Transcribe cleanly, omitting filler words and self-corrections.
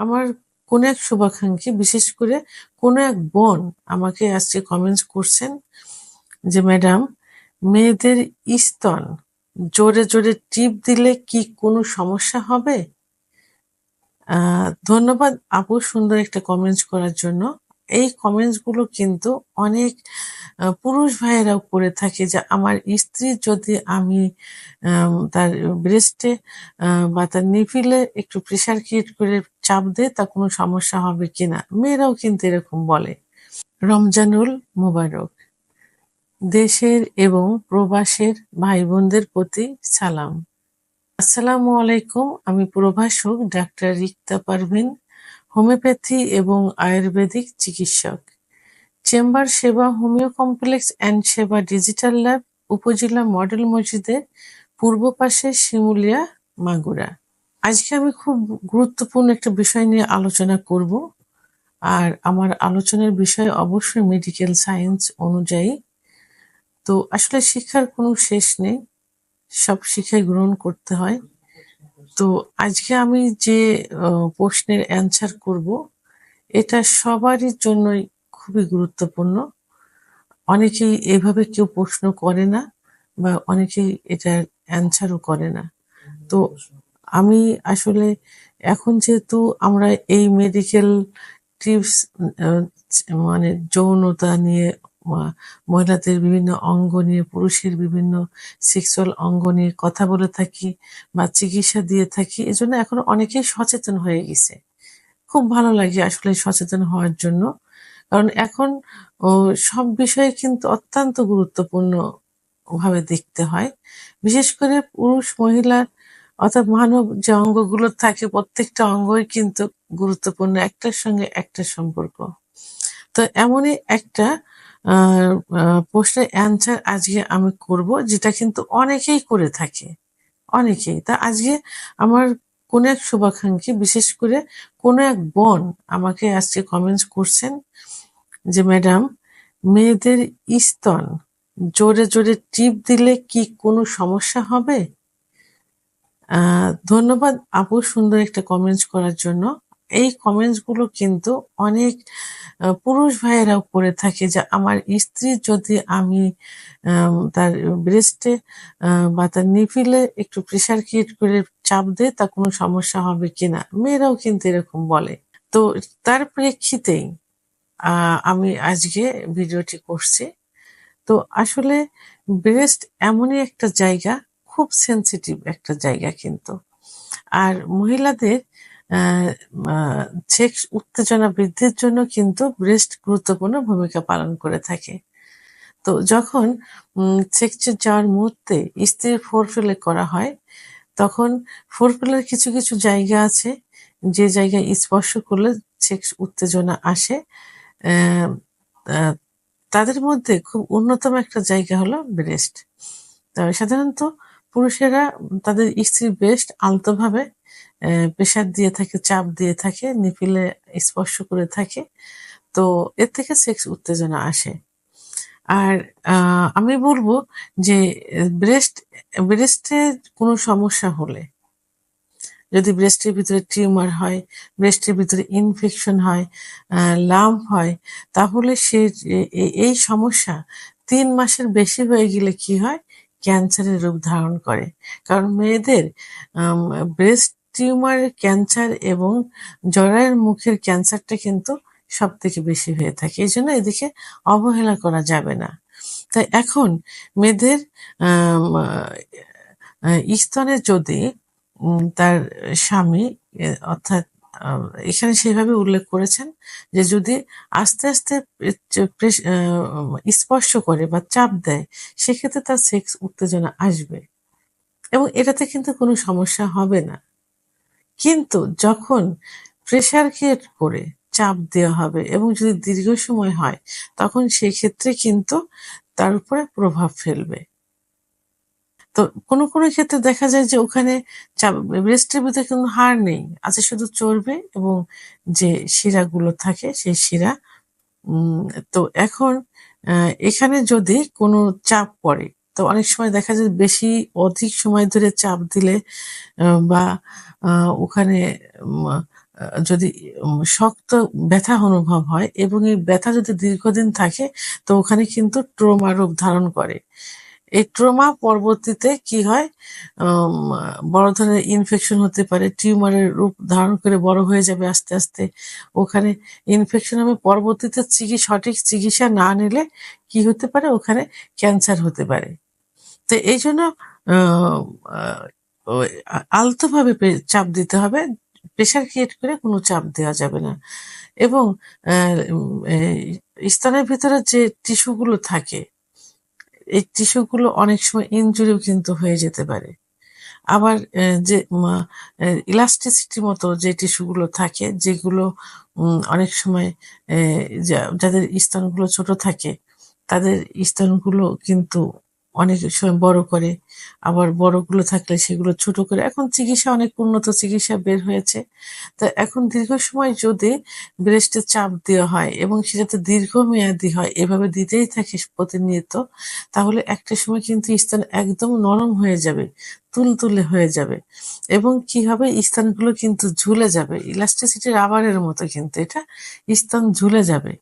আমার কোন এক শুভাকাঙ্ক্ষী, বিশেষ করে কোন এক বোন আমাকে আজকে কমেন্টস করছেন যে, ম্যাডাম, মেয়েদের স্তন জোরে জোরে টিপ দিলে কি কোনো সমস্যা হবে? ধন্যবাদ আপু সুন্দর একটা কমেন্টস করার জন্য। এই কমেন্টস গুলো কিন্তু অনেক পুরুষ ভাইয়েরাও করে থাকে যে, আমার স্ত্রী যদি আমি তার ব্রেস্টে বা তার নিপিলে একটু প্রেশার ক্রিয়েট করে চাপ দেয় তা কোনো সমস্যা হবে কিনা? মেয়েরাও কিন্তু এরকম বলে। রমজানুল মোবারক। দেশের এবং প্রবাসের ভাই বোনদের প্রতি সালাম। আসসালামু আলাইকুম। আমি প্রভাষক ডাক্তার রিক্তা পারভিন, হোমিওপ্যাথি এবং আয়ুর্বেদিক চিকিৎসক। চেম্বার সেবা হোমিও কমপ্লেক্স অ্যান্ড সেবা ডিজিটাল ল্যাব, উপজেলা মডেল মসজিদের পূর্ব পাশে, শিমুলিয়া, মাগুরা। আজকে আমি খুব গুরুত্বপূর্ণ একটা বিষয় নিয়ে আলোচনা করব। আর আমার আলোচনার বিষয় অবশ্যই মেডিকেল সায়েন্স অনুযায়ী। তো আসলে শিক্ষার কোনো শেষ নেই, সব শিক্ষাই গ্রহণ করতে হয়। তো আজকে আমি যে প্রশ্নের অ্যান্সার করব, এটা সবারই জন্যই খুবই গুরুত্বপূর্ণ। অনেকেই এভাবে কেউ প্রশ্ন করে না বা অনেকেই এটার অ্যান্সারও করে না। তো আমি আসলে এখন যেহেতু আমরা এই মেডিকেল টিপস মানে যৌনতা নিয়ে, মহিলাদের বিভিন্ন অঙ্গ নিয়ে, পুরুষের বিভিন্ন সেক্সুয়াল অঙ্গ নিয়ে কথা বলে থাকি বা চিকিৎসা দিয়ে থাকি, এজন্য এখন অনেকেই সচেতন হয়ে গেছে। খুব ভালো লাগে আসলে সচেতন হওয়ার জন্য। কারণ এখন সব বিষয়ে কিন্তু অত্যন্ত গুরুত্বপূর্ণ ভাবে দেখতে হয়। বিশেষ করে পুরুষ মহিলার অর্থাৎ মানব যে অঙ্গগুলো থাকে, প্রত্যেকটা অঙ্গই কিন্তু গুরুত্বপূর্ণ, একটার সঙ্গে একটা সম্পর্ক। তো এমনই একটা প্রশ্নের অ্যান্সার আজকে আমি করব, যেটা কিন্তু অনেকেই করে থাকে, অনেকেই। তা আজকে আমার কোন এক শুভাকাঙ্ক্ষী, বিশেষ করে কোন এক বোন আমাকে আজকে কমেন্টস করছেন যে, ম্যাডাম, মেয়েদের স্তন জোরে জোরে টিপ দিলে কি কোনো সমস্যা হবে? ধন্যবাদ আপু সুন্দর একটা কমেন্টস করার জন্য। এই কমেন্টস গুলো কিন্তু অনেক পুরুষ ভাইয়েরাও করে থাকে যে, আমার স্ত্রী যদি আমি তার ব্রেস্টে বা তার নিপিলে একটু প্রেশার ক্রিয়েট করে চাপ দেয় তা কোনো সমস্যা হবে কিনা? মেয়েরাও কিন্তু এরকম বলে। তো তার প্রেক্ষিতেই আমি আজকে ভিডিওটি করছি। তো আসলে ব্রেস্ট এমনই একটা জায়গা, খুব সেনসিটিভ একটা জায়গা কিন্তু। আর মহিলাদের সেক্স উত্তেজনা বৃদ্ধির জন্য কিন্তু ব্রেস্ট গুরুত্বপূর্ণ ভূমিকা পালন করে থাকে। তো যখন সেক্সে যাওয়ার মুহূর্তে স্ত্রীর ফোরপ্লে করা হয়, তখন ফোরপ্লের কিছু কিছু জায়গা আছে যে জায়গায় স্পর্শ করলে সেক্স উত্তেজনা আসে। আহ, আহ, তাদের মধ্যে খুব অন্যতম একটা জায়গা হলো ব্রেস্ট। সাধারণত পুরুষেরা তাদের স্ত্রীর ব্রেস্ট আলতোভাবে প্রেসার দিয়ে থাকে, চাপ দিয়ে থাকে, নিপিলে স্পর্শ করে থাকে। তো এর থেকে সেক্স উত্তেজনা আসে। আর আমি বলবো যে, ব্রেস্টে কোনো সমস্যা হলে, যদি ব্রেস্টের ভিতরে টিউমার হয়, ব্রেস্টের ভিতরে ইনফেকশন হয়, লাম্প হয়, তাহলে সে এই সমস্যা ৩ মাসের বেশি হয়ে গেলে কি হয়? ক্যান্সারের রূপ ধারণ করে। কারণ মেয়েদের ব্রেস্ট টিউমারের ক্যান্সার এবং জরায়ুর মুখের ক্যান্সারটা কিন্তু সবথেকে বেশি হয়ে থাকে। এজন্য এদিকে অবহেলা করা যাবে না। তাই এখন মেয়েদের আম আ স্তনে যদি তার স্বামী, অর্থাৎ আ এখানে সেভাবে উল্লেখ করেছেন যে, যদি আস্তে আস্তে স্পর্শ করে বা চাপ দেয়, সেক্ষেত্রে তার সেক্স উত্তেজনা আসবে এবং এটাতে কিন্তু কোনো সমস্যা হবে না। কিন্তু যখন প্রেশার ক্রিয়েট করে চাপ দেওয়া হবে এবং যদি দীর্ঘ সময় হয়, তখন সেক্ষেত্রে কিন্তু তার উপরে প্রভাব ফেলবে। তো কোনো ক্ষেত্রে দেখা যায় যে, ওখানে ব্রেস্টের ভিতরে কিন্তু হাড় নেই, আছে শুধু চর্বি এবং যে শিরাগুলো থাকে সেই শিরা। উম তো এখন এখানে যদি কোনো চাপ পড়ে, তো অনেক সময় দেখা যায় বেশি অধিক সময় ধরে চাপ দিলে বা ওখানে উম যদি শক্ত ব্যথা অনুভব হয় এবং এই ব্যথা যদি দীর্ঘদিন থাকে, তো ওখানে কিন্তু ট্রমা রূপ ধারণ করে। এই ট্রমা পরবর্তীতে কি হয়, উম, বড় ধরনের ইনফেকশন হতে পারে, টিউমারের রূপ ধারণ করে বড় হয়ে যাবে আস্তে আস্তে। ওখানে ইনফেকশন হবে, পরবর্তীতে সঠিক চিকিৎসা না নিলে কি হতে পারে, ওখানে ক্যান্সার হতে পারে। তো এই জন্য আহ, আহ, ওই আলতোভাবে চাপ দিতে হবে, প্রেশার ক্রিয়েট করে কোনো চাপ দেওয়া যাবে না। এবং স্তনের ভিতরে যে টিস্যুগুলো থাকে, এই টিস্যুগুলো অনেক সময় ইনজুরিও কিন্তু হয়ে যেতে পারে। আবার যে ইলাস্টিসিটি মতো যে টিস্যুগুলো থাকে, যেগুলো অনেক সময় যাদের স্তনগুলো ছোট থাকে, তাদের স্তনগুলো কিন্তু অনেক সময় বড় করে, আবার বড়গুলো থাকলে সেগুলো ছোট করে। এখন চিকিৎসা অনেক উন্নত চিকিৎসা বের হয়েছে। তো এখন দীর্ঘ সময় যদি ব্রেস্টে চাপ দেওয়া হয় এবং সেটাতে দীর্ঘমেয়াদী হয়, এভাবে দিতেই থাকে প্রতিনিয়ত, তাহলে একটা সময় কিন্তু স্তন একদম নরম হয়ে যাবে, তুলতুলে হয়ে যাবে এবং কি হবে, স্তনগুলো কিন্তু ঝুলে যাবে। ইলাস্টিসিটি রাবারের মতো কিন্তু এটা স্তন ঝুলে যাবে।